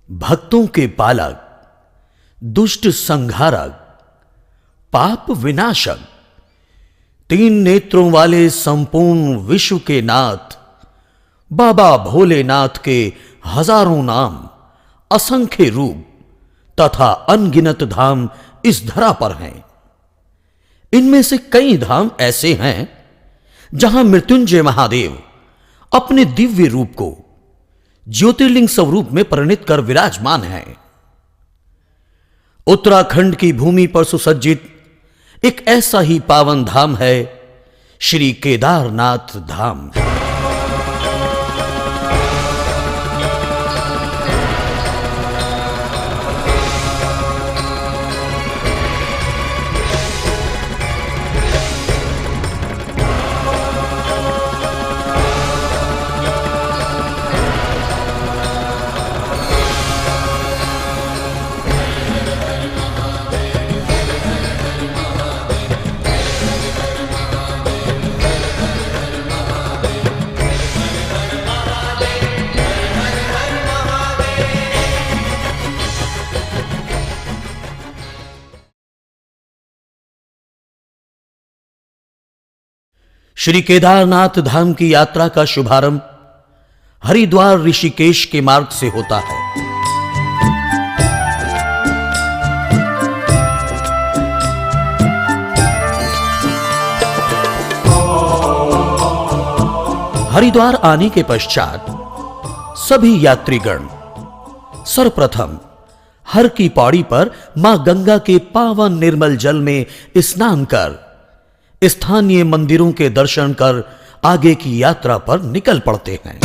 भक्तों के पालक, दुष्ट संहारक, पाप विनाशक, तीन नेत्रों वाले संपूर्ण विश्व के नाथ बाबा भोलेनाथ के हजारों नाम, असंख्य रूप तथा अनगिनत धाम इस धरा पर हैं। इनमें से कई धाम ऐसे हैं जहां मृत्युंजय महादेव अपने दिव्य रूप को ज्योतिर्लिंग स्वरूप में परिणित कर विराजमान हैं। उत्तराखंड की भूमि पर सुसज्जित एक ऐसा ही पावन धाम है श्री केदारनाथ धाम। श्री केदारनाथ धाम की यात्रा का शुभारंभ हरिद्वार ऋषिकेश के मार्ग से होता है। हरिद्वार आने के पश्चात सभी यात्रीगण सर्वप्रथम हर की पौड़ी पर मां गंगा के पावन निर्मल जल में स्नान कर स्थानीय मंदिरों के दर्शन कर आगे की यात्रा पर निकल पड़ते हैं।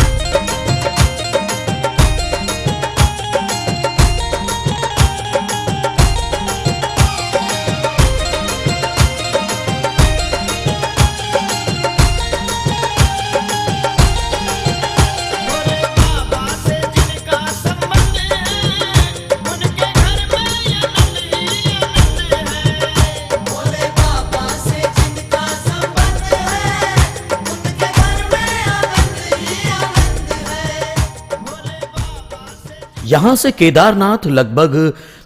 यहां से केदारनाथ लगभग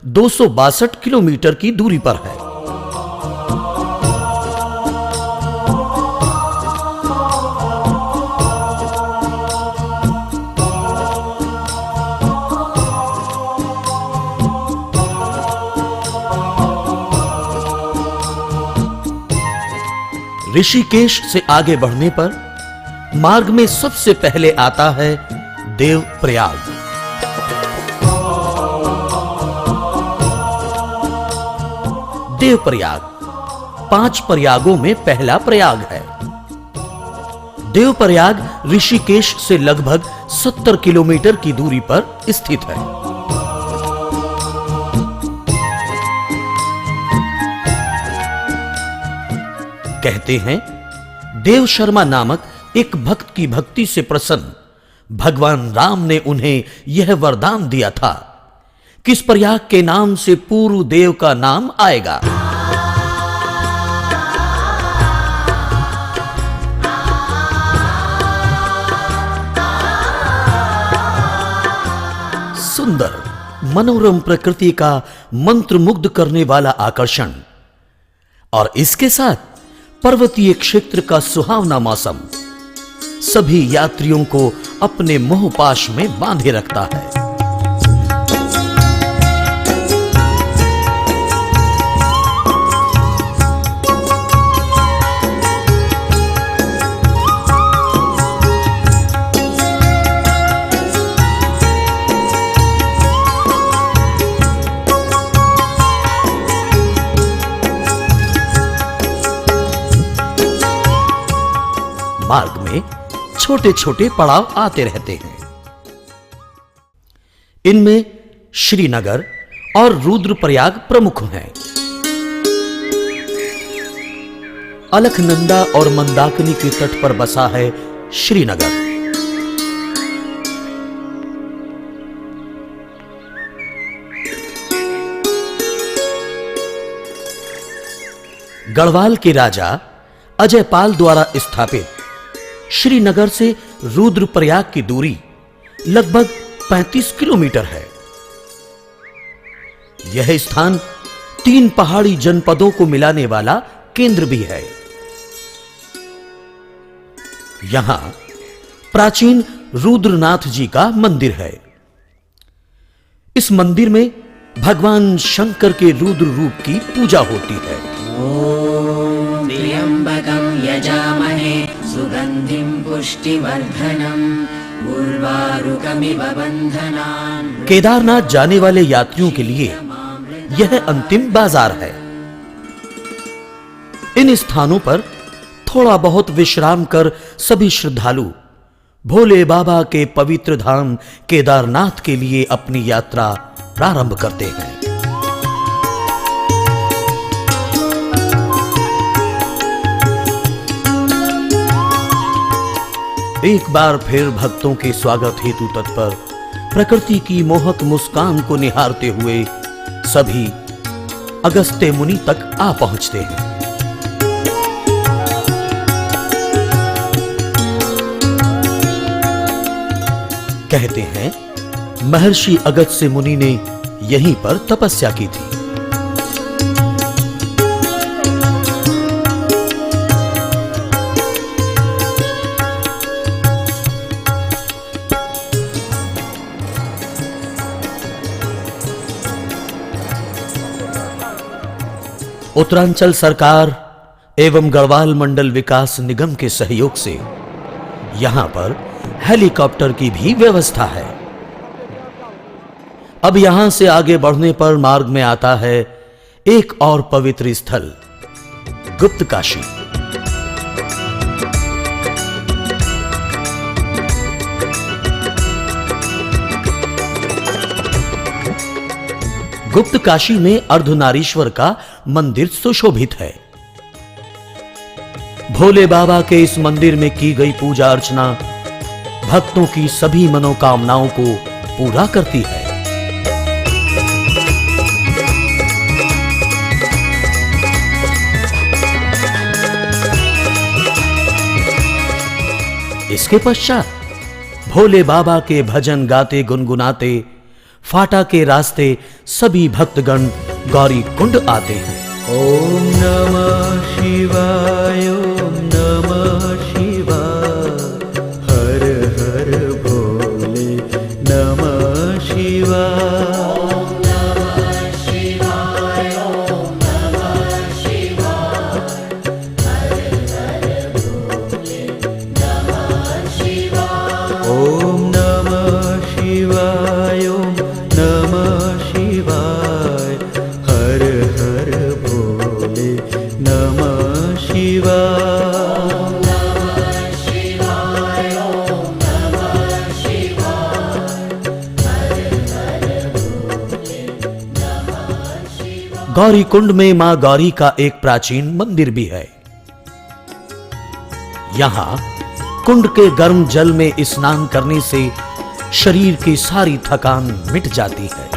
262 किलोमीटर की दूरी पर है। ऋषिकेश से आगे बढ़ने पर मार्ग में सबसे पहले आता है देवप्रयाग। देवप्रयाग 5 प्रयागों में पहला प्रयाग है। देवप्रयाग ऋषिकेश से लगभग 70 किलोमीटर की दूरी पर स्थित है। कहते हैं देव शर्मा नामक एक भक्त की भक्ति से प्रसन्न भगवान राम ने उन्हें यह वरदान दिया था कि इस प्रयाग के नाम से पूर्व देव का नाम आएगा। सुंदर मनोरम प्रकृति का मंत्रमुग्ध करने वाला आकर्षण और इसके साथ पर्वतीय क्षेत्र का सुहावना मौसम सभी यात्रियों को अपने मोहपाश में बांधे रखता है। मार्ग में छोटे छोटे पड़ाव आते रहते हैं। इनमें श्रीनगर और रुद्रप्रयाग प्रमुख हैं। अलकनंदा और मंदाकिनी के तट पर बसा है श्रीनगर। गढ़वाल के राजा अजयपाल द्वारा स्थापित श्रीनगर से रुद्रप्रयाग की दूरी लगभग 35 किलोमीटर है। यह स्थान 3 पहाड़ी जनपदों को मिलाने वाला केंद्र भी है। यहां प्राचीन रुद्रनाथ जी का मंदिर है। इस मंदिर में भगवान शंकर के रुद्र रूप की पूजा होती है। ओम त्र्यंबकं यजामहे सुगंधिं पुष्टिवर्धनम् उर्वारुकमिव बन्धनान्। केदारनाथ जाने वाले यात्रियों के लिए यह अंतिम बाजार है। इन स्थानों पर थोड़ा बहुत विश्राम कर सभी श्रद्धालु भोले बाबा के पवित्र धाम केदारनाथ के लिए अपनी यात्रा प्रारंभ करते हैं। एक बार फिर भक्तों के स्वागत हेतु तत्पर प्रकृति की मोहक मुस्कान को निहारते हुए सभी अगस्त्य मुनि तक आ पहुंचते हैं। कहते हैं महर्षि अगस्त्य मुनि ने यहीं पर तपस्या की थी। उत्तरांचल सरकार एवं गढ़वाल मंडल विकास निगम के सहयोग से यहां पर हेलीकॉप्टर की भी व्यवस्था है। अब यहां से आगे बढ़ने पर मार्ग में आता है एक और पवित्र स्थल गुप्त काशी। गुप्त काशी में अर्धनारीश्वर का मंदिर सुशोभित है। भोले बाबा के इस मंदिर में की गई पूजा अर्चना भक्तों की सभी मनोकामनाओं को पूरा करती है। इसके पश्चात भोले बाबा के भजन गाते गुनगुनाते फाटा के रास्ते सभी भक्तगण गौरी कुंड आते हैं। ओम नमः शिवाय, ओम नमः शिवाय, हर हर भोले नमः शिवाय। गौरी कुंड में मां गौरी का एक प्राचीन मंदिर भी है। यहां कुंड के गर्म जल में स्नान करने से शरीर की सारी थकान मिट जाती है।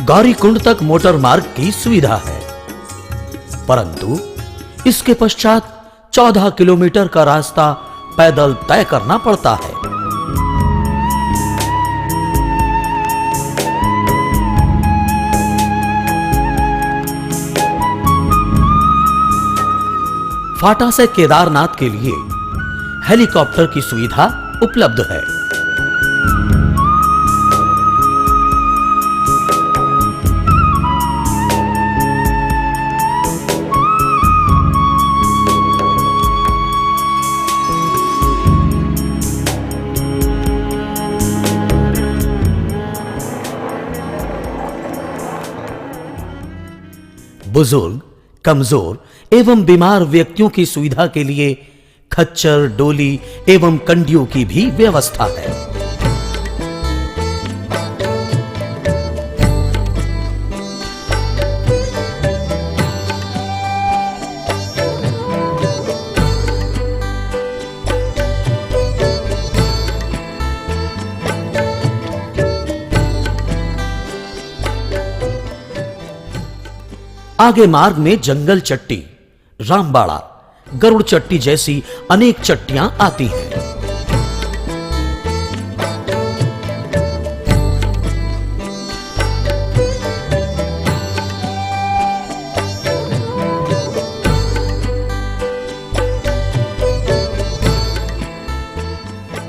गौरी कुंड तक मोटर मार्ग की सुविधा है, परंतु इसके पश्चात 14 किलोमीटर का रास्ता पैदल तय करना पड़ता है। फाटा से केदारनाथ के लिए हेलीकॉप्टर की सुविधा उपलब्ध है। बुजुर्ग, कमजोर एवं बीमार व्यक्तियों की सुविधा के लिए खच्चर, डोली एवं कंडियों की भी व्यवस्था है। आगे मार्ग में जंगल चट्टी, रामबाड़ा, गरुड़ चट्टी जैसी अनेक चट्टियां आती हैं।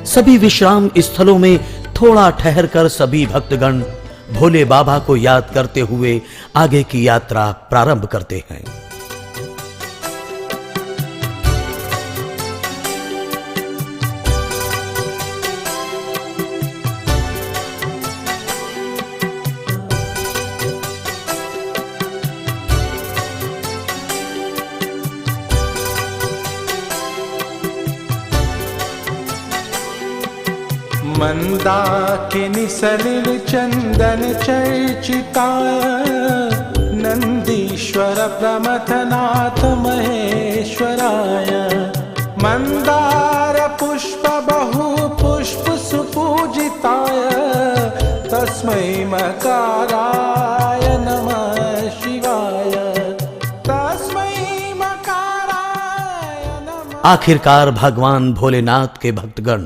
सभी विश्राम स्थलों में थोड़ा ठहरकर सभी भक्तगण भोले बाबा को याद करते हुए आगे की यात्रा प्रारंभ करते हैं। मंदाकिनी सलिल चंदन चर्चिताय नंदीश्वर प्रमथनाथ महेश्वराय मंदार पुष्प बहु पुष्प सुपूजिताय तस्मै मकाराय नमः शिवाय तस्मै मकाराय नमः। आखिरकार भगवान भोलेनाथ के भक्तगण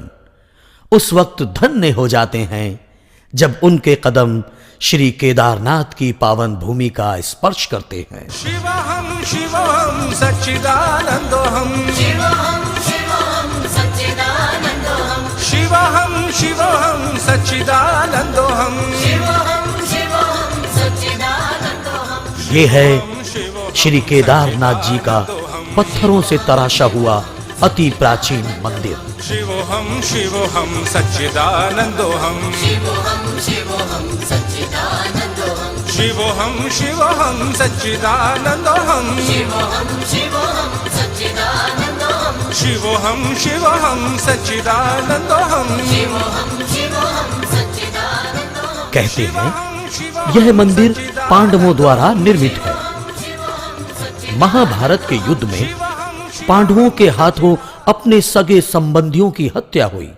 उस वक्त धन्य हो जाते हैं जब उनके कदम श्री केदारनाथ की पावन भूमि का स्पर्श करते हैं। शिवहं शिवहं सच्चिदानंदोहम शिवहं शिवहं सच्चिदानन्दोऽहं शिवहं शिवहं सच्चिदानंदोहम शिवहं शिवहं सच्चिदानन्दोऽहं। ये है श्री केदारनाथ जी का पत्थरों से तराशा हुआ अति प्राचीन मंदिर। शिवोहम शिवोहम सच्चिदानंदोहम शिवोऽहं शिवोऽहं सच्चिदानन्दोऽहं शिवोहम शिवोहम सच्चिदानंदोहम शिवोऽहं शिवोऽहं सच्चिदानन्दोऽहं शिवोहम शिवोहम सच्चिदानंदोहम शिवोऽहं शिवोऽहं सच्चिदानन्दोऽहं। कहते हैं यह मंदिर पांडवों द्वारा निर्मित है। महाभारत के युद्ध में पांडवों के हाथों अपने सगे संबंधियों की हत्या हुई,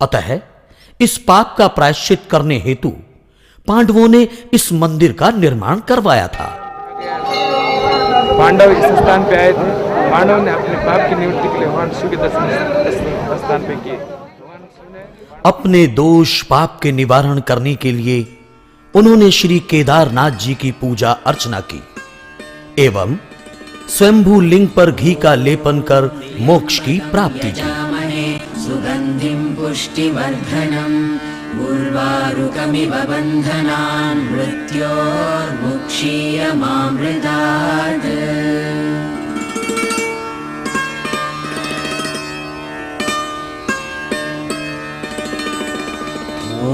अतः इस पाप का प्रायश्चित करने हेतु पांडवों ने इस मंदिर का निर्माण करवाया था। पांडव इस स्थान पे आए थे। पांडव ने अपने पाप की निवृत्ति के लिए भगवान शिव के दर्शन स्थान पे किए। अपने दोष पाप के निवारण करने के लिए उन्होंने श्री केदारनाथ जी की पूजा अर्चना की एवं स्वयंभू लिंग पर घी का लेपन कर मोक्ष की प्राप्ति की। यजामहे सुगंधिं पुष्टिवर्धनम् उर्वारुकमिव बन्धनान् मृत्योर्मुक्षीयमामृतात्। ॐ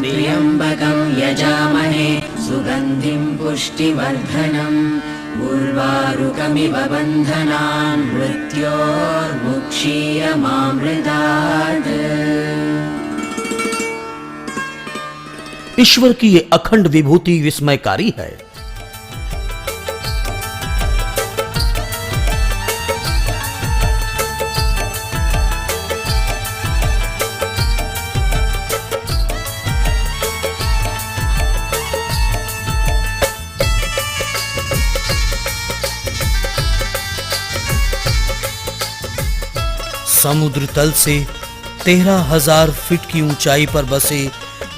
त्र्यम्बकं यजामहे सुगंधिं पुष्टिवर्धनम् उर्वारुकमिव बन्धनान् मृत्योर्मुक्षीयमामृतात्। ईश्वर की ये अखंड विभूति विस्मयकारी है। समुद्र तल से 13,000 फीट की ऊंचाई पर बसे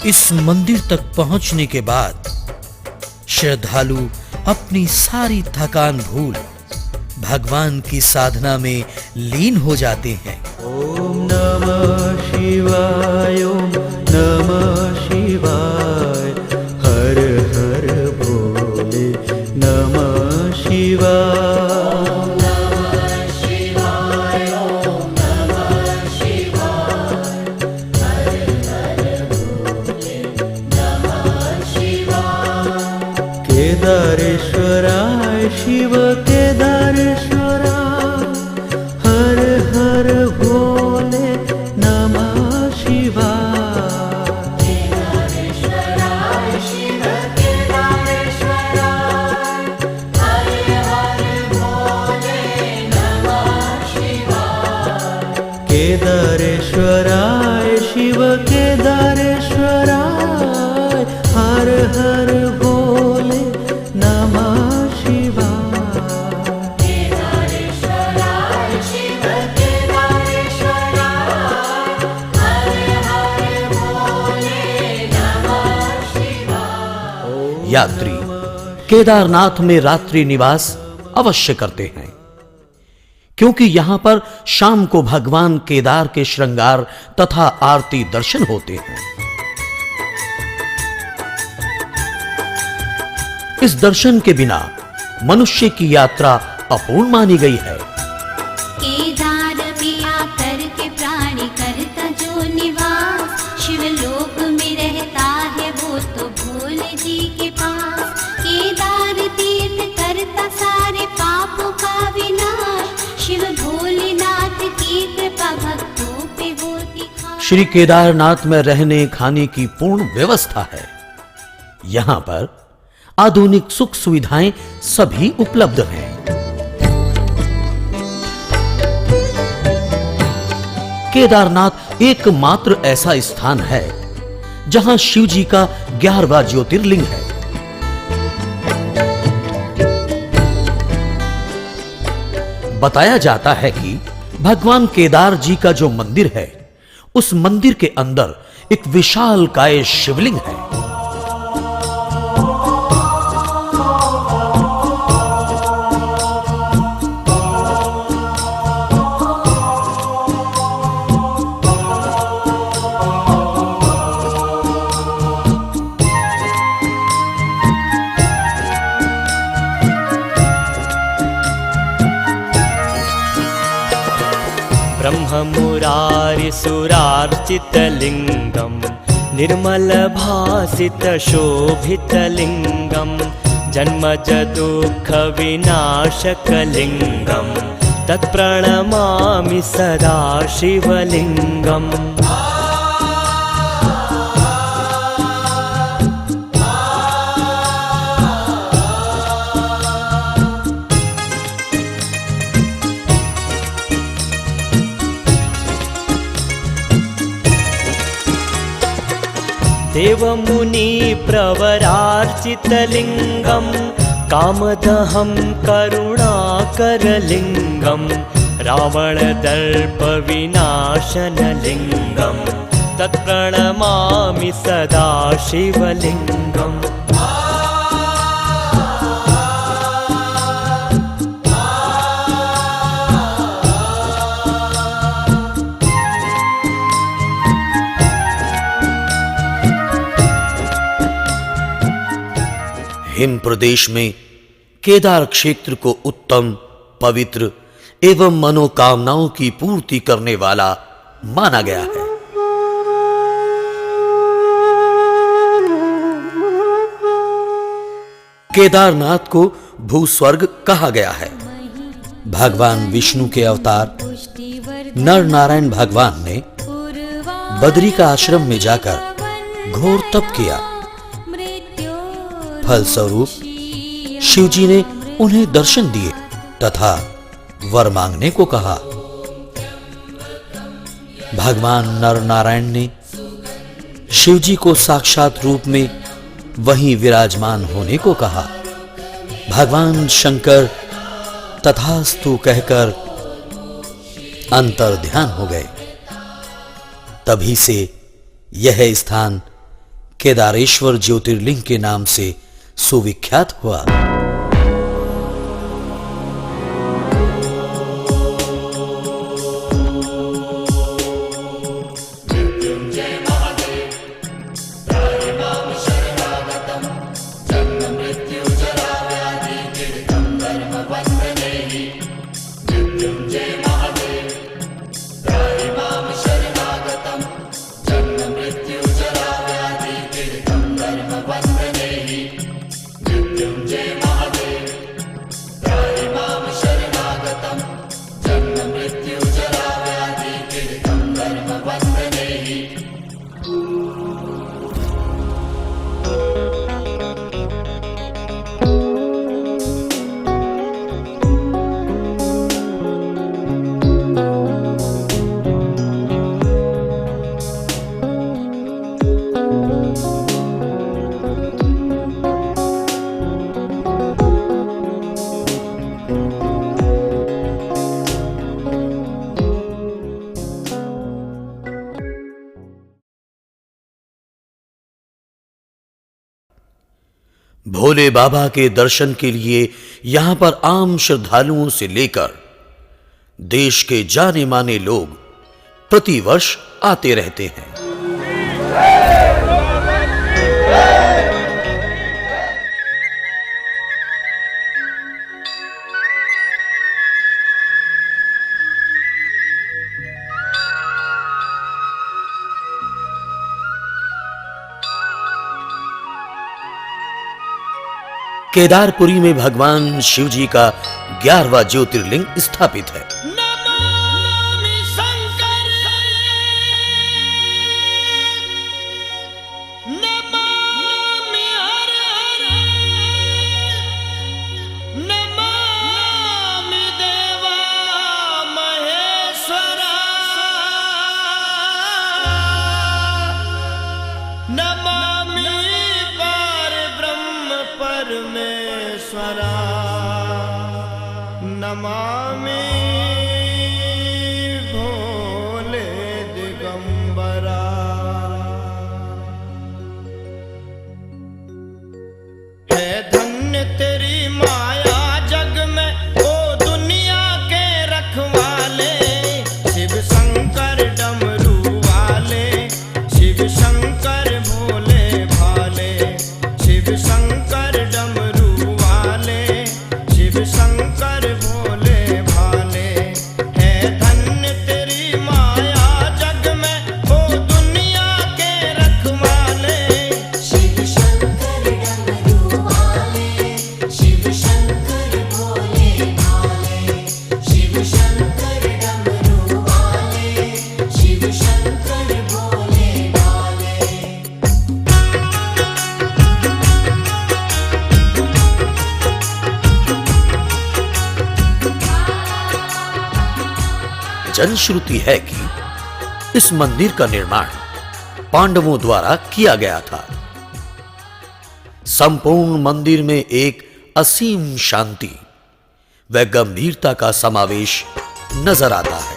इस मंदिर तक पहुंचने के बाद श्रद्धालु अपनी सारी थकान भूल भगवान की साधना में लीन हो जाते हैं। ओम नमः शिवाय ओम नमः शिवाय हर हर भोले नमः शिवाय। केदारेश्वराय शिव केदारेश्वराय हर हर भोले नमः शिवाय। केदारेश्वराय शिव केदारेश्वराय हर हर भोले नमः शिवाय। केदारेश्वराय शिव केदारेश्वराय हर हर भोले नमः यात्री केदारनाथ में रात्रि निवास अवश्य करते हैं, क्योंकि यहां पर शाम को भगवान केदार के श्रृंगार तथा आरती दर्शन होते हैं। इस दर्शन के बिना मनुष्य की यात्रा अपूर्ण मानी गई है। केदार में आकर के प्राणी करता जो निवास, शिवलोक में रहता है वो तो भोले जी के पास। केदार तीर्थ करता सारे पापों का विनाश, शिव भोलेनाथ की कृपा भक्तों पे होती खास। श्री केदारनाथ में रहने खाने की पूर्ण व्यवस्था है। यहां पर आधुनिक सुख सुविधाएं सभी उपलब्ध हैं। केदारनाथ एकमात्र ऐसा स्थान है जहां शिव जी का 11वां ज्योतिर्लिंग है। बताया जाता है कि भगवान केदार जी का जो मंदिर है, उस मंदिर के अंदर एक विशालकाय शिवलिंग है। ब्रह्ममुरारिसुरार्चितलिङ्गं निर्मलभासितशोभितलिङ्गं जन्मजदुःखविनाशकलिङ्गं तत्प्रणमामि सदा शिवलिङ्गम्। देवमुनिप्रवरार्चितलिङ्गं कामदहं करुणाकरलिङ्गं रावणदर्पविनाशनलिङ्गं तत्प्रणमामि सदा शिवलिङ्गम्। हिम प्रदेश में केदार क्षेत्र को उत्तम, पवित्र एवं मनोकामनाओं की पूर्ति करने वाला माना गया है। केदारनाथ को भूस्वर्ग कहा गया है। भगवान विष्णु के अवतार नर नारायण भगवान ने बद्री का आश्रम में जाकर घोर तप किया। फलस्वरूप शिवजी ने उन्हें दर्शन दिए तथा वर मांगने को कहा। भगवान नर नारायण ने शिवजी को साक्षात रूप में वहीं विराजमान होने को कहा। भगवान शंकर तथास्तु कहकर अंतर ध्यान हो गए। तभी से यह स्थान केदारेश्वर ज्योतिर्लिंग के नाम से सुविख्यात हुआ। Jai भोले बाबा के दर्शन के लिए यहां पर आम श्रद्धालुओं से लेकर देश के जाने माने लोग प्रतिवर्ष आते रहते हैं। केदारपुरी में भगवान शिव जी का 11वां ज्योतिर्लिंग स्थापित है। नमामि शंकर नमामि हर नमामि देवा महेश्वरा नमामि परब्रह्म परमेश्वरा नमामि भोले दिगंबरा। है धन्य तेरी माया जग में ओ दुनिया के रखवाले शिव शंकर डमरू वाले शिव शंकर भोले भाले शिव शंकर डमरू वाले शिव शंकर भोले भाले। है धन्य तेरी माया जग में ओ दुनिया के रखवाले शिव शंकर डमरू वाले शिव शंकर भोले भाले शिव शंकर डमरू वाले शिव शंकर भोले भाले। जनश्रुति है कि इस मंदिर का निर्माण पांडवों द्वारा किया गया था। संपूर्ण मंदिर में एक असीम शांति व गंभीरता का समावेश नजर आता है।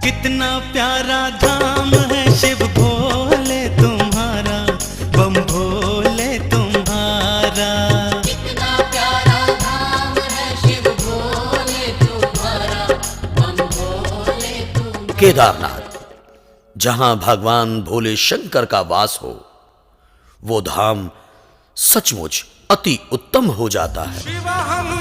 कितना प्यारा धाम है शिव भोले तुम्हारा बम भोले तुम्हारा। कितना प्यारा धाम है शिव भोले तुम्हारा बम भोले तुम्हारा। केदारनाथ, जहां भगवान भोले शंकर का वास हो, वो धाम सचमुच अति उत्तम हो जाता है।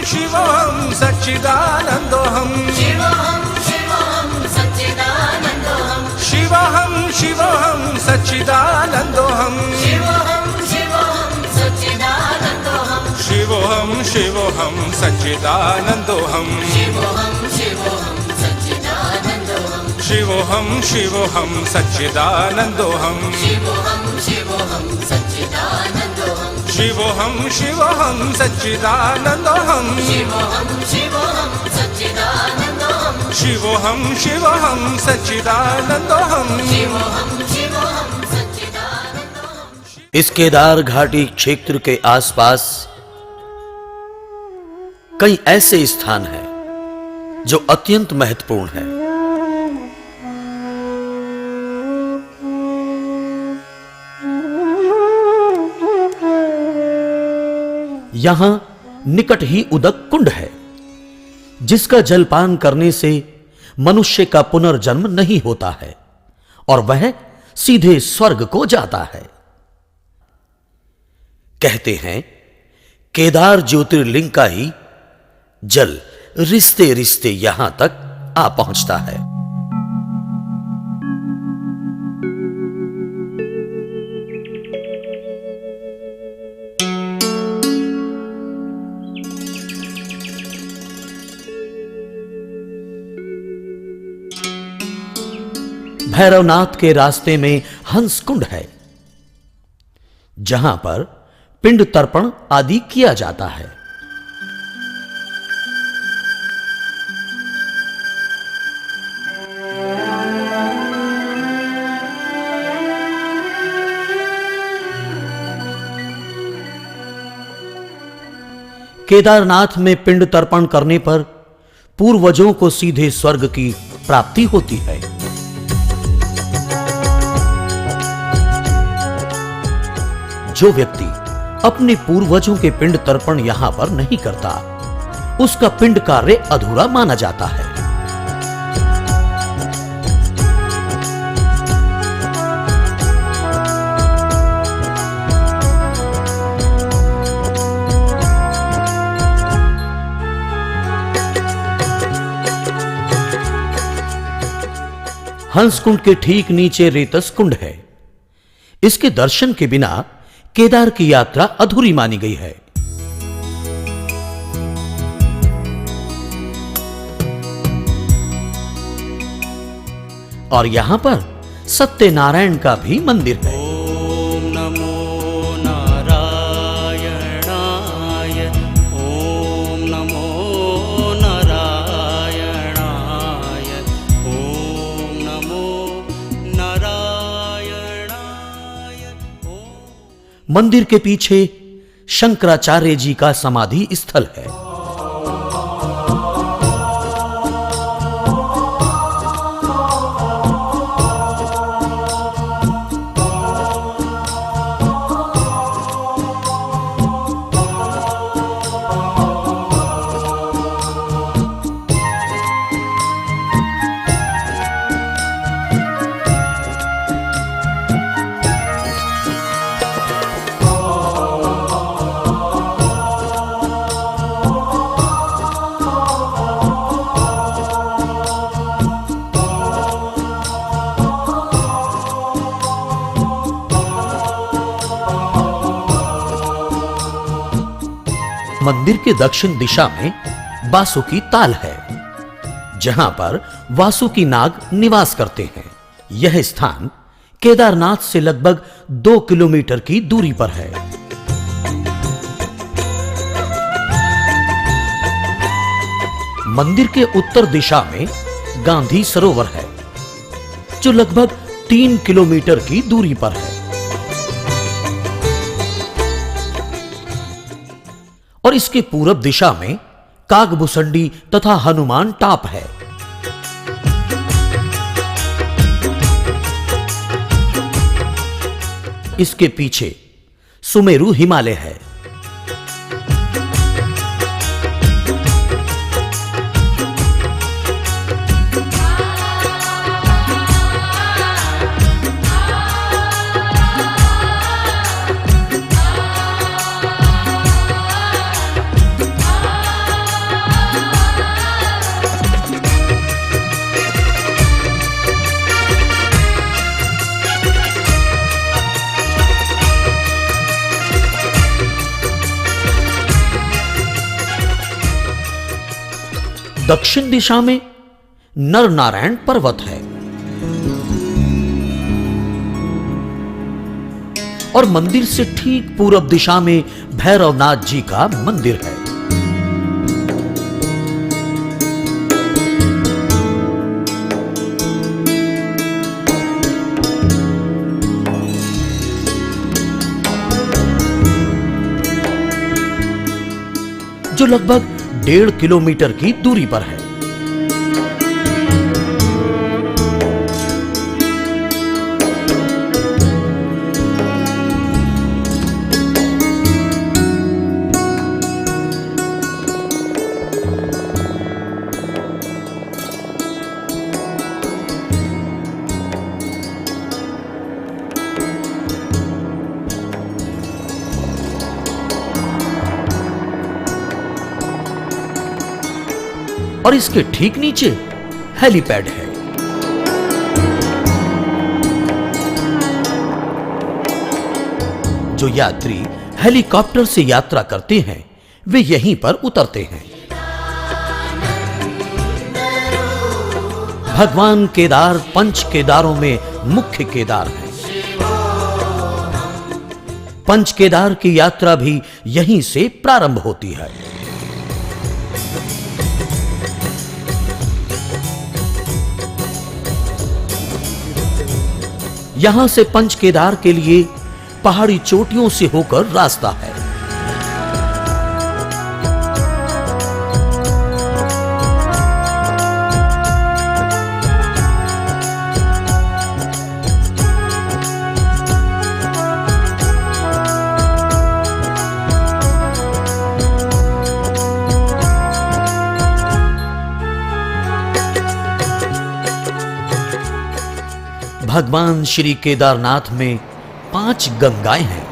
शिवहं सच्चिदानंदोहम शिवहं शिवहं सच्चिदानंदोहम शिवहं शिवहं सच्चिदानंदोहम शिवहं शिवहं सच्चिदानंदोहम शिवोहम शिवोहम सच्चिदानंदोहम शिवहं शिवहं सच्चिदानंदोहम शिवोहम शिवोहम सच्चिदानंदोहम शिवहं शिवहं सच्चिदानंदोहम शिवोहम शिवोहम सच्चिदानंदोहम शिवहं शिवहं सच्चिदानंदोहम शिवोहम शिवोहम सच्चिदानंदोहम शिवहं शिवहं सच्चिदानंदोहम। इस केदार घाटी क्षेत्र के आसपास कई ऐसे स्थान हैं जो अत्यंत महत्वपूर्ण हैं। यहां निकट ही उदक कुंड है, जिसका जलपान करने से मनुष्य का पुनर्जन्म नहीं होता है और वह सीधे स्वर्ग को जाता है। कहते हैं केदार ज्योतिर्लिंग का ही जल रिश्ते रिश्ते यहां तक आ पहुंचता है। भैरवनाथ के रास्ते में हंस कुंड है, जहां पर पिंड तर्पण आदि किया जाता है। केदारनाथ में पिंड तर्पण करने पर पूर्वजों को सीधे स्वर्ग की प्राप्ति होती है। जो व्यक्ति अपने पूर्वजों के पिंड तर्पण यहां पर नहीं करता, उसका पिंड कार्य अधूरा माना जाता है। हंस कुंड के ठीक नीचे रेतस कुंड है। इसके दर्शन के बिना केदार की यात्रा अधूरी मानी गई है। और यहां पर सत्यनारायण का भी मंदिर है। ओम नमो नारायणाय, ओम नमो नारायणाय, ओम नमो नारायणाय। मंदिर के पीछे शंकराचार्य जी का समाधि स्थल है। मंदिर के दक्षिण दिशा में वासुकी ताल है, जहां पर वासुकी नाग निवास करते हैं। यह स्थान केदारनाथ से लगभग 2 किलोमीटर की दूरी पर है। मंदिर के उत्तर दिशा में गांधी सरोवर है, जो लगभग 3 किलोमीटर की दूरी पर है। और इसके पूरब दिशा में कागभुसंडी तथा हनुमान टाप है। इसके पीछे सुमेरु हिमालय है। दक्षिण दिशा में नर नारायण पर्वत है और मंदिर से ठीक पूरब दिशा में भैरवनाथ जी का मंदिर है। जो लगभग 1.5 किलोमीटर की दूरी पर है। और इसके ठीक नीचे हेलीपैड है। जो यात्री हेलीकॉप्टर से यात्रा करते हैं वे यहीं पर उतरते हैं। भगवान केदार 5 केदारों में मुख्य केदार है। 5 केदार की यात्रा भी यहीं से प्रारंभ होती है। यहां से 5 केदार के लिए पहाड़ी चोटियों से होकर रास्ता है। भगवान श्री केदारनाथ में 5 गंगाएं हैं।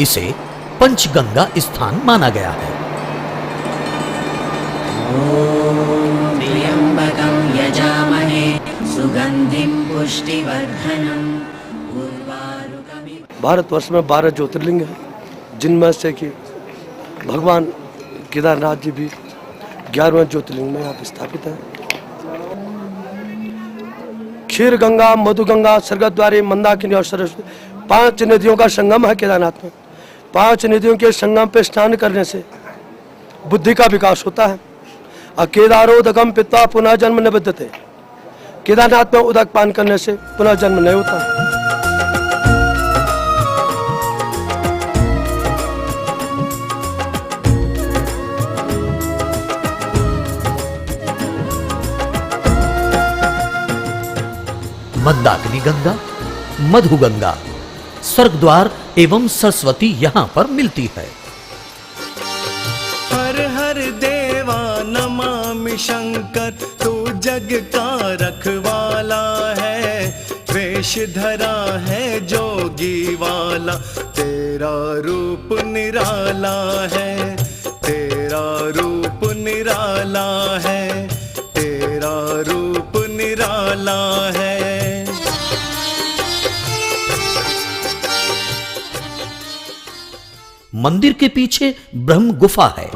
इसे पंचगंगा स्थान माना गया है। त्र्यंबकं यजामहे सुगंधिं पुष्टिवर्धनम्। भारतवर्ष में 12 ज्योतिर्लिंग हैं, जिनमें से कि भगवान केदारनाथ जी भी 11वें ज्योतिर्लिंग में यहाँ पे स्थापित है। क्षीर गंगा, मधु गंगा, सरगद्वारी, मंदाकिनी और सरस्वती 5 नदियों का संगम है केदारनाथ में। 5 नदियों के संगम पे स्नान करने से बुद्धि का विकास होता है। केदारोदकम पित्वा पुनः जन्म न विद्यते। केदारनाथ में उदक पान करने से पुनः जन्म नहीं होता। मंदाकिनी गंगा, मधु गंगा, स्वर्गद्वार एवं सरस्वती यहाँ पर मिलती है। हर हर देवा नमामि शंकर, तू जग का रखवाला है। वेश धरा है जोगी वाला, तेरा रूप निराला है। तेरा रूप निराला है, तेरा रूप निराला है। मंदिर के पीछे ब्रह्म गुफा है।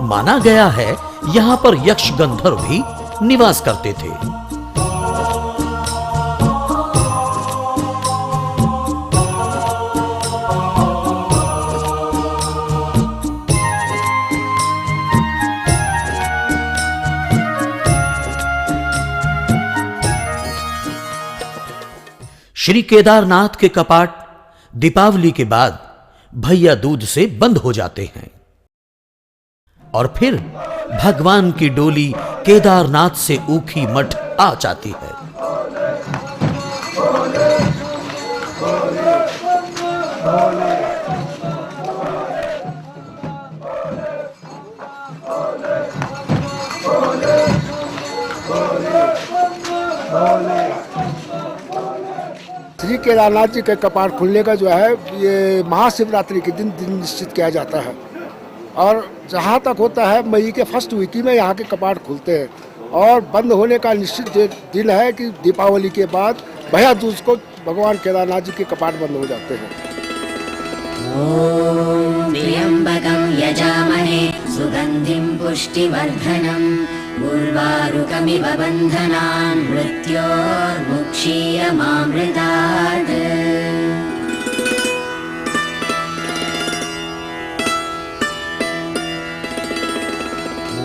माना गया है यहां पर यक्ष गंधर्व भी निवास करते थे। श्री केदारनाथ के कपाट दीपावली के बाद भैया दूज से बंद हो जाते हैं और फिर भगवान की डोली केदारनाथ से ऊखी मठ आ जाती है। श्री केदारनाथ जी के कपाट खुलने का जो है ये महाशिवरात्रि के दिन निश्चित किया जाता है और जहाँ तक होता है मई के फर्स्ट वीक में यहाँ के कपाट खुलते हैं और बंद होने का निश्चित दिन है कि दीपावली के बाद भैया दूज को भगवान केदारनाथ जी के कपाट बंद हो जाते हैं। ओम त्र्यंबकं यजामहे सुगंधिं पुष्टिवर्धनम् उर्वारुकमिव बन्धनान् मृत्योर्मुक्षीयमामृतात्।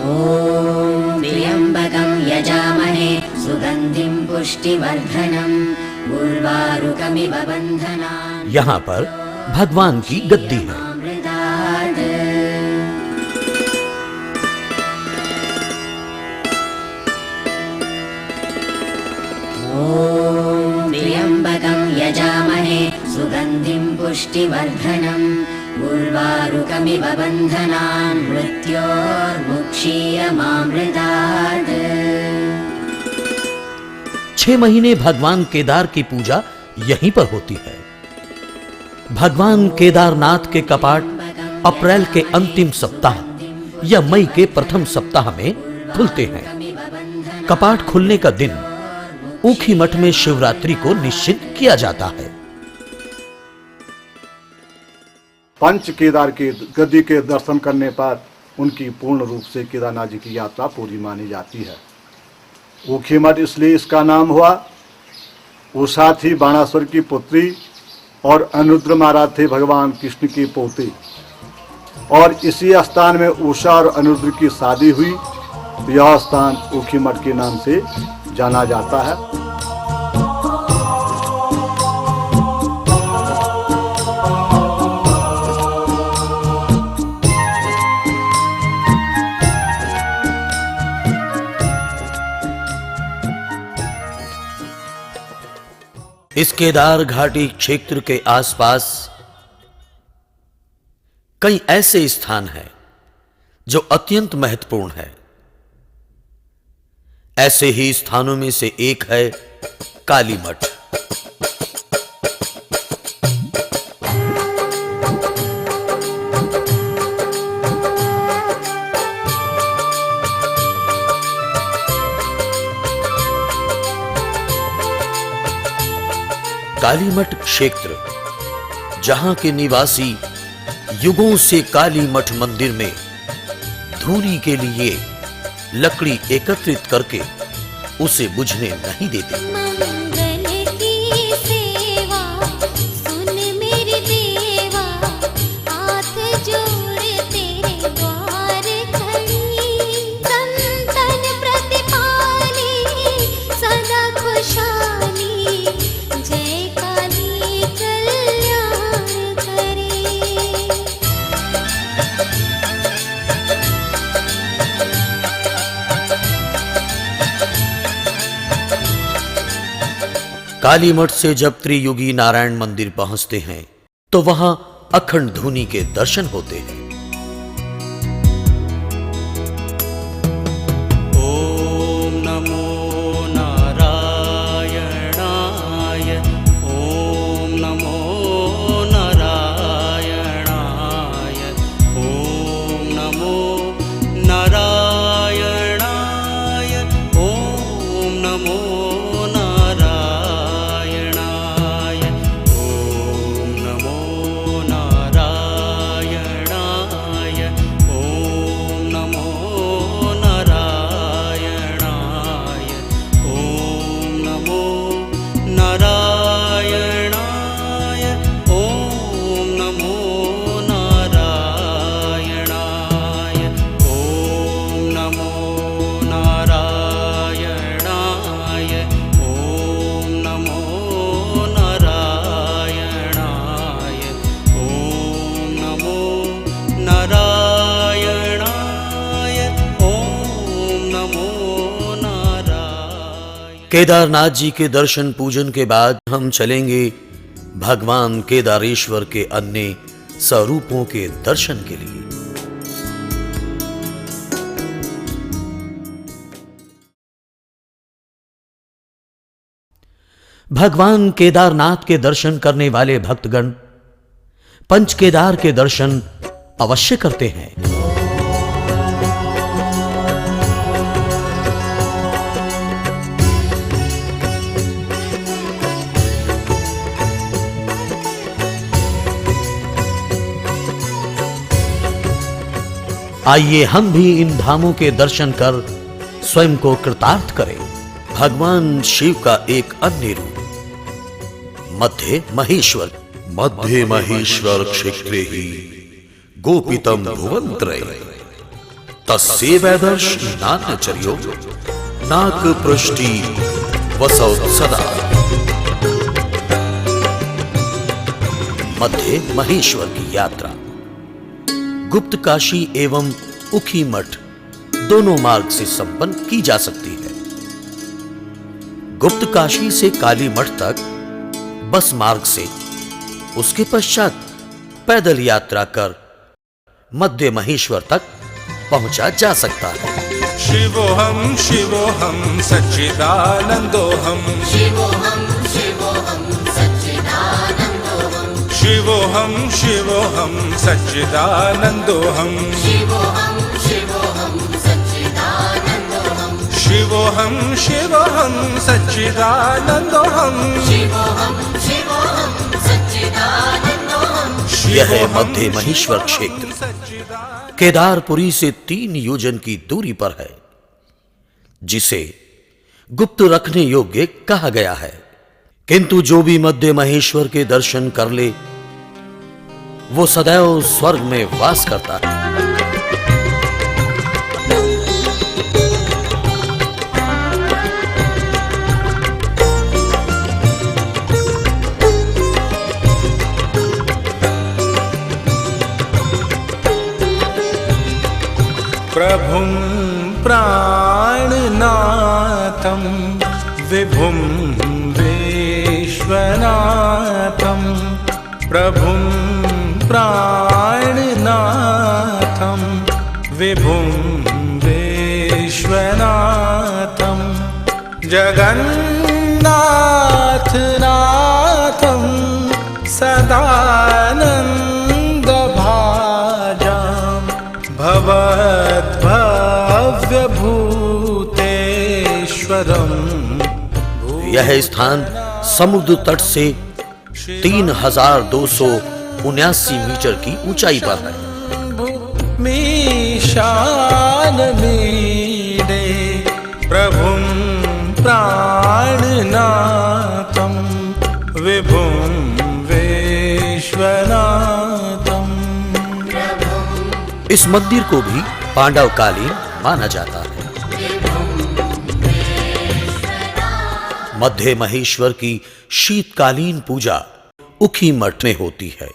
ओम त्र्यंबकं यजामहे सुगंधिं पुष्टिवर्धनम् उर्वारुकमिव बन्धनान्। यहाँ पर भगवान की गद्दी है। ओम त्र्यंबकं यजामहे सुगंधिं पुष्टिवर्धनम् उर्वारुकमिव बन्धनान् मृत्योर्मुक्षीयमामृतात्। 6 महीने भगवान केदार की पूजा यहीं पर होती है। भगवान केदारनाथ के कपाट अप्रैल के अंतिम सप्ताह या मई के प्रथम सप्ताह में खुलते हैं। कपाट खुलने का दिन ऊखी मठ में शिवरात्रि को निश्चित किया जाता है। पंच केदार के गद्दी के दर्शन करने पर उनकी पूर्ण रूप से केदारनाथ जी की यात्रा पूरी मानी जाती है। ऊखी मठ इसलिए इसका नाम हुआ, उषा थी बाणासुर की पुत्री और अनिरुद्ध महाराज थे भगवान कृष्ण की पोती और इसी स्थान में उषा और अनिरुद्ध की शादी हुई। यह स्थान ऊखी मठ के नाम से जाना जाता है। इस केदार घाटी क्षेत्र के आसपास कई ऐसे स्थान हैं जो अत्यंत महत्वपूर्ण है। ऐसे ही स्थानों में से एक है काली मठ। काली मठ क्षेत्र, जहां के निवासी युगों से काली मठ मंदिर में धूनी के लिए लकड़ी एकत्रित करके उसे बुझने नहीं देते। मंगल की सेवा सुन मेरे देवा, हाथ जोड़ तेरे द्वार खड़ी, संतन प्रतिपाली सदा खुशहाली, जय काली कल्याण करे। काली मठ से जब त्रियुगी नारायण मंदिर पहुंचते हैं तो वहां अखंड धूनी के दर्शन होते हैं। ॐ नमो नारायणाय, ॐ नमो नारायणाय, ॐ नमो नारायणाय, ॐ नमो केदारनाथ जी के दर्शन पूजन के बाद हम चलेंगे भगवान केदारेश्वर के अन्य स्वरूपों के दर्शन के लिए। भगवान केदारनाथ के दर्शन करने वाले भक्तगण पंच केदार के दर्शन अवश्य करते हैं। आइए हम भी इन धामों के दर्शन कर स्वयं को कृतार्थ करें। भगवान शिव का एक अन्य रूप मध्य महेश्वर। मध्य महेश्वर क्षेत्रे ही गोपितम भुवंत्रय, तस्यैवैदर्श नाट्यचर्यो नाग पृष्टि वसौ सदा। मध्य महेश्वर की यात्रा गुप्त काशी एवं उखी मठ दोनों मार्ग से संपन्न की जा सकती है। गुप्त काशी से काली मठ तक बस मार्ग से, उसके पश्चात पैदल यात्रा कर मध्य महेश्वर तक पहुंचा जा सकता है। शिवोहम शिवोहम सच्चिदानंदोहम, शिवोहम शिवोहम सच्चिदानन्दोऽहम्, शिवोहम शिवोहम सच्चिदानंदोहम, शिवोहम शिवोहम सच्चिदानन्दोऽहम्, शिवोहम शिवोहम सच्चिदानंदोहम, शिवोहम शिवोहम सच्चिदानन्दोऽहम्। यह है मध्य महेश्वर क्षेत्र केदारपुरी से 3 योजन की दूरी पर है, जिसे गुप्त रखने योग्य कहा गया है। किंतु जो भी मध्य महेश्वर के दर्शन कर ले वो सदैव स्वर्ग में वास करता है। प्रभुं प्राणनाथं विभुं विश्वनाथं, विश्वनाथं प्रभुं प्राणनाथं विभुं विश्वनाथं जगन्नाथनाथं सदानन्दभाजां भवद्भव्यभूतेश्वरम्। यह स्थान समुद्र तट से 3279 मीटर की ऊंचाई पर है। मीशानमीडे प्रभुं प्राणनाथं विभुं विश्वनाथं। इस मंदिर को भी पांडवकालीन माना जाता है। मध्य महेश्वर की शीतकालीन पूजा उखी मठ में होती है।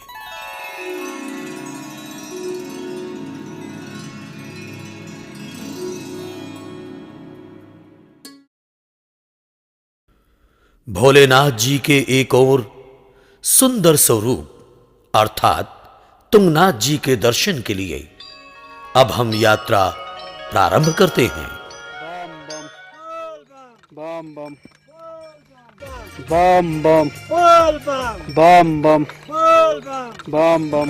भोलेनाथ जी के एक और सुंदर स्वरूप अर्थात तुंगनाथ जी के दर्शन के लिए अब हम यात्रा प्रारंभ करते हैं। बम बम बम बम बम बम बम बम।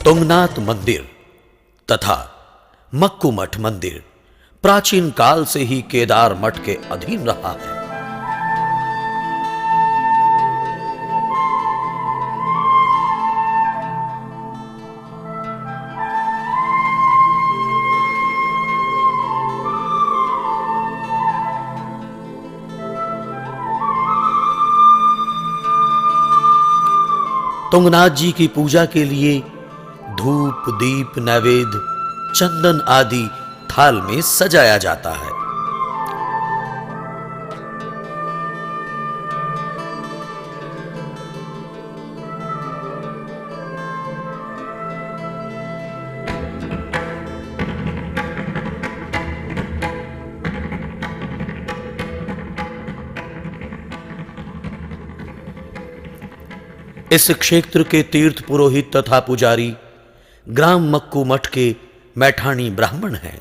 तुंगनाथ मंदिर तथा मक्कू मठ मंदिर प्राचीन काल से ही केदार मठ के अधीन रहा है। तुंगनाथ जी की पूजा के लिए धूप दीप नैवेद्य चंदन आदि थाल में सजाया जाता है। इस क्षेत्र के तीर्थ पुरोहित तथा पुजारी ग्राम मक्कू मठ के मैठाणी ब्राह्मण हैं।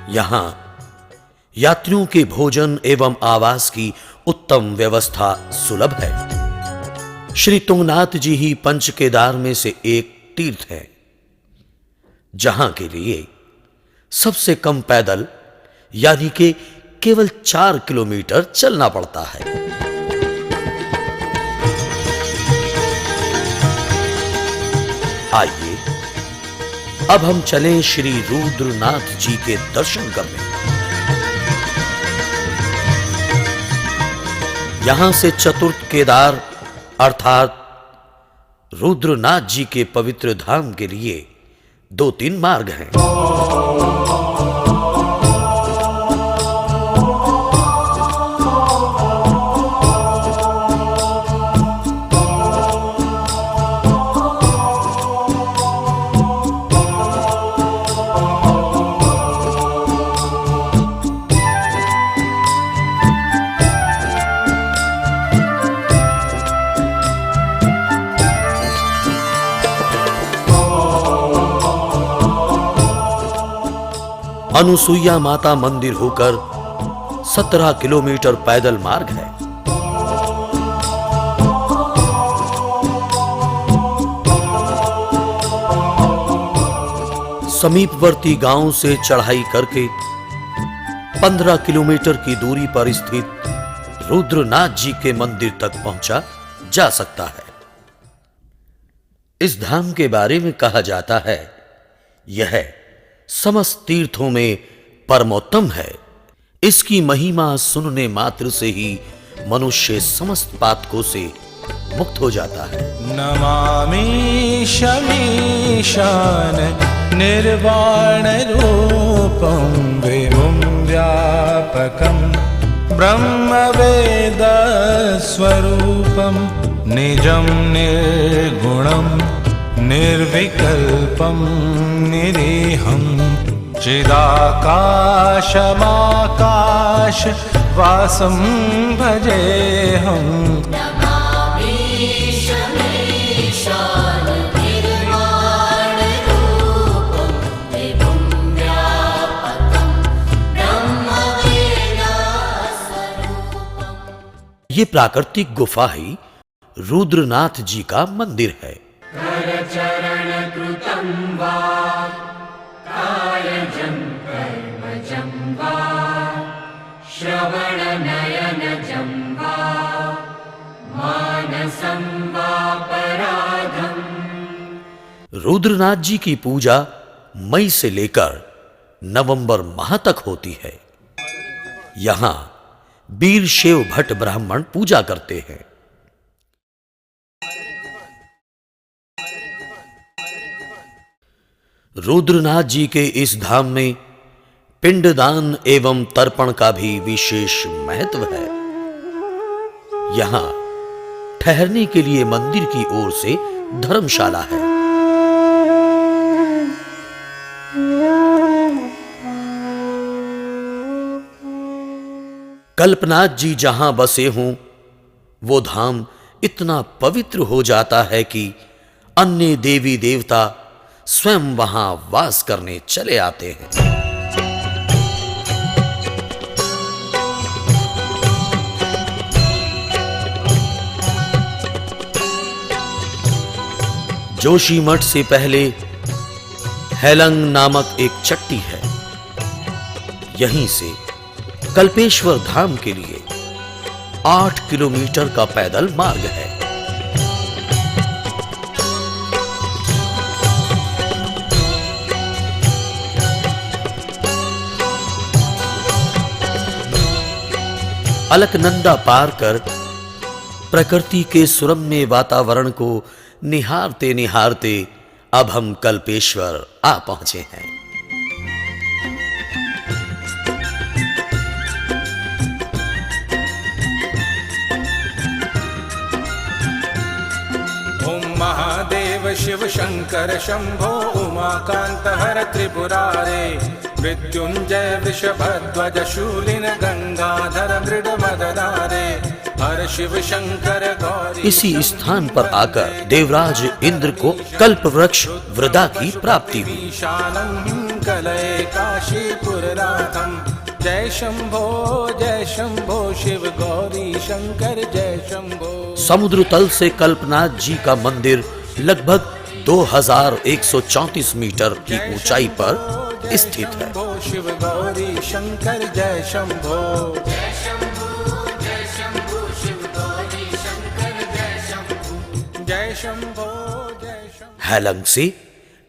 यहां यात्रियों के भोजन एवं आवास की उत्तम व्यवस्था सुलभ है। श्री तुंगनाथ जी ही पंच केदार में से एक तीर्थ है, जहां के लिए सबसे कम पैदल यानी कि केवल 4 किलोमीटर चलना पड़ता है। आइए अब हम चलें श्री रुद्रनाथ जी के दर्शन करने। यहां से चतुर्थ केदार अर्थात रुद्रनाथ जी के पवित्र धाम के लिए 2-3 मार्ग हैं। अनुसुईया माता मंदिर होकर 17 किलोमीटर पैदल मार्ग है। समीपवर्ती गांव से चढ़ाई करके 15 किलोमीटर की दूरी पर स्थित रुद्रनाथ जी के मंदिर तक पहुंचा जा सकता है। इस धाम के बारे में कहा जाता है, यह समस्त तीर्थों में परमोत्तम है। इसकी महिमा सुनने मात्र से ही मनुष्य समस्त पातकों से मुक्त हो जाता है। नमामि शमीशान निर्वाण रूपं विभुं व्यापकं ब्रह्मवेद स्वरूपं निजं निर्गुणं निर्विकल्पं निरीहं चिदाकाशमाकाश वासं भजेऽहम्। ये प्राकृतिक गुफा ही रुद्रनाथ जी का मंदिर है। रुद्रनाथ जी की पूजा मई से लेकर नवंबर माह तक होती है। यहां वीरशैव भट्ट ब्राह्मण पूजा करते हैं। रुद्रनाथ जी के इस धाम में पिंडदान एवं तर्पण का भी विशेष महत्व है। यहां ठहरने के लिए मंदिर की ओर से धर्मशाला है। कल्पनाथ जी जहां बसे हों, वो धाम इतना पवित्र हो जाता है कि अन्य देवी देवता स्वयं वहां वास करने चले आते हैं। जोशीमठ से पहले हेलंग नामक एक चट्टी है। यहीं से कल्पेश्वर धाम के लिए 8 किलोमीटर का पैदल मार्ग है। अलकनंदा पार कर प्रकृति के सुरम्य वातावरण को निहारते निहारते अब हम कल्पेश्वर आ पहुंचे हैं। महादेव शिव शंकर शंभो उमाकांत हर त्रिपुरारे मृत्युंजय वृषभध्वज शूलिन गंगाधर मृड मददारे हर शिव शंकर गौरी। इसी स्थान पर आकर देवराज इंद्र को कल्प वृक्ष वृदा की प्राप्ति हुई। कलये काशीपुरनाथम जय शंभो शिव गौरी शंकर जय शंभो। समुद्र तल से कल्पनाथ जी का मंदिर लगभग 2134 मीटर की ऊंचाई पर स्थित है। शिव गौरी शंकर जय शंभो। जय शंभो हेलंग से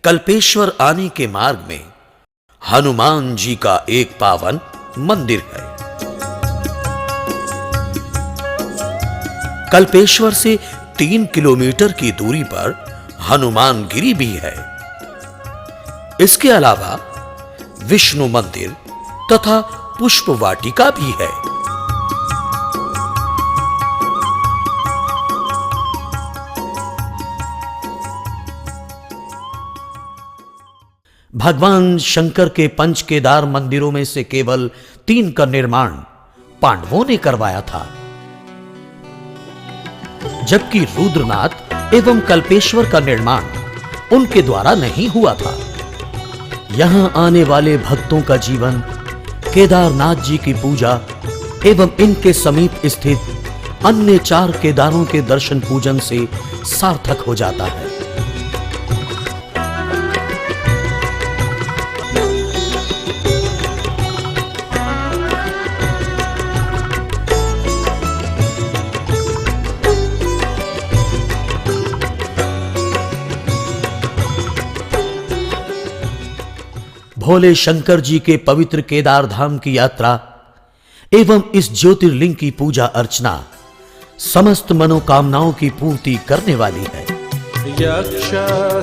कल्पेश्वर आने के मार्ग में हनुमान जी का एक पावन मंदिर है। कल्पेश्वर से 3 किलोमीटर की दूरी पर हनुमान गिरी भी है। इसके अलावा विष्णु मंदिर तथा पुष्प वाटिका भी है। भगवान शंकर के पंच केदार मंदिरों में से केवल 3 का निर्माण पांडवों ने करवाया था, जबकि रुद्रनाथ एवं कल्पेश्वर का निर्माण उनके द्वारा नहीं हुआ था। यहाँ आने वाले भक्तों का जीवन केदारनाथ जी की पूजा एवं इनके समीप स्थित अन्य 4 केदारों के दर्शन पूजन से सार्थक हो जाता है। भोले शंकर जी के पवित्र केदार धाम की यात्रा एवं इस ज्योतिर्लिंग की पूजा अर्चना समस्त मनोकामनाओं की पूर्ति करने वाली है। यक्ष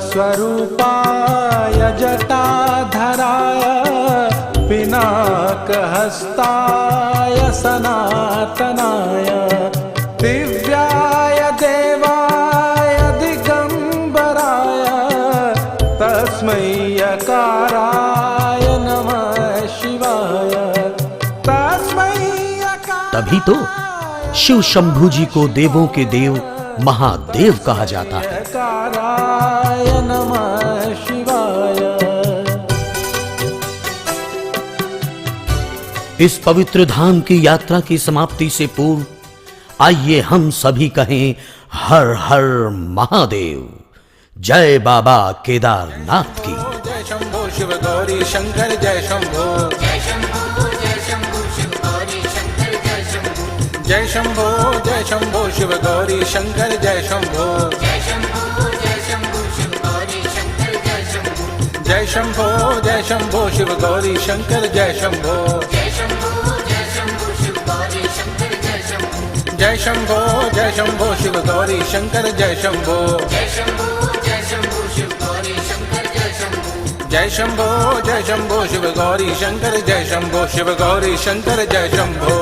स्वरूपाय जटाधराय पिनाक हस्ताय सनातनाय दिव्याय देवाय दिगंबराय तस्मै यकाराय नमः शिवाय तस्मै तभी तो शिव शंभू जी को देवों के देव महादेव कहा जाता है। यकाराय नमः शिवाय। इस पवित्र धाम की यात्रा की समाप्ति से पूर्व आइए हम सभी कहें हर हर महादेव। जय बाबा केदारनाथ की। जय शंभो शिव गौरी शंकर जय शंभो। जय शंभो शिव गौरी शंकर जय शंभो। जय शंभो शिव गौरी शंकर जय शंभो। जय शंभो शिव गौरी शंकर जय शंभो। जय शंभो शिव गौरी शंकर जय शंभो। जय शंभो शिव गौरी शंकर जय शंभो। जय शंभो शिव गौरी शंकर जय शंभो। जय शंभो शिव गौरी शंकर जय शंभो। जय शंभो शिव गौरी शंकर जय शंभो। शिव गौरी शंकर जय शंभो।